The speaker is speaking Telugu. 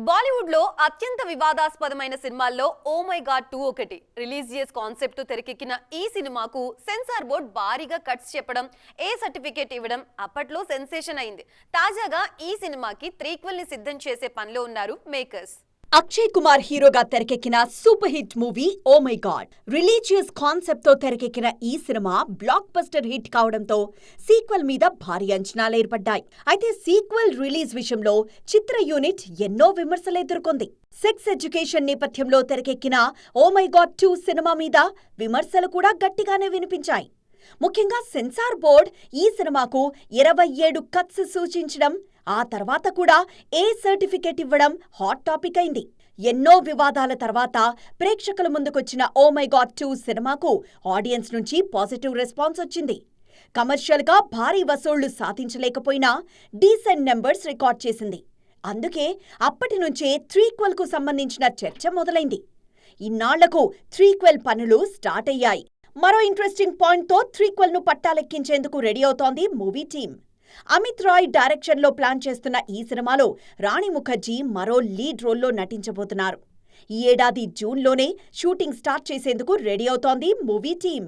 బాలీవుడ్ లో అత్యంత వివాదాస్పదమైన సినిమాల్లో ఓ మై గాడ్ 2 ఒకటి. రిలీజియస్ కాన్సెప్ట్ తో తెరకెక్కిన ఈ సినిమాకు సెన్సార్ బోర్డ్ భారీగా కట్స్ చెప్పడం, ఏ సర్టిఫికేట్ ఇవ్వడం అప్పట్లో సెన్సేషన్ అయింది. తాజాగా ఈ సినిమాకి త్రీక్వెల్ ని సిద్ధం చేసే పనిలో ఉన్నారు మేకర్స్. అక్షయ్ కుమార్ హీరోగా తెరకెక్కిన super hit movie oh my god. Religious concept తో తెరకెక్కిన ఈ సినిమా బ్లాక్ బస్టర్ హిట్ కావడంతో సీక్వెల్ మీద భారీ అంచనాలు ఏర్పడ్డాయి. అయితే సీక్వెల్ రిలీజ్ విషయంలో చిత్ర యూనిట్ ఎన్నో విమర్శలు ఎదుర్కొంది. సెక్స్ ఎడ్యుకేషన్ నేపథ్యంలో తెరకెక్కిన ఓ మై గాడ్ 2 సినిమా మీద విమర్శలు కూడా గట్టిగానే వినిపించాయి. ముఖ్యంగా సెన్సార్ బోర్డ్ ఈ సినిమాకు 27 కట్స్ సూచించడం, ఆ తర్వాత కూడా ఏ సర్టిఫికేట్ ఇవ్వడం హాట్ టాపిక్ అయింది. ఎన్నో వివాదాల తర్వాత ప్రేక్షకుల ముందుకొచ్చిన ఓ మై గాడ్ 2 సినిమాకు ఆడియన్స్ నుంచి పాజిటివ్ రెస్పాన్స్ వచ్చింది. కమర్షియల్గా భారీ వసూళ్లు సాధించలేకపోయినా డీసెంట్ నెంబర్స్ రికార్డ్ చేసింది. అందుకే అప్పటి నుంచే త్రీక్వెల్కు సంబంధించిన చర్చ మొదలైంది. ఇన్నాళ్లకు త్రీక్వెల్ పనులు స్టార్ట్ అయ్యాయి. మరో ఇంట్రెస్టింగ్ పాయింట్తో త్రీక్వెల్ను పట్టాలెక్కించేందుకు రెడీ అవుతోంది మూవీ టీమ్. అమిత్ రాయ్ డైరెక్షన్లో ప్లాన్ చేస్తున్న ఈ సినిమాలో రాణి ముఖర్జీ మరో లీడ్ రోల్లో నటించబోతున్నారు. ఈ ఏడాది జూన్లోనే షూటింగ్ స్టార్ట్ చేసేందుకు రెడీ అవుతోంది మూవీ టీమ్.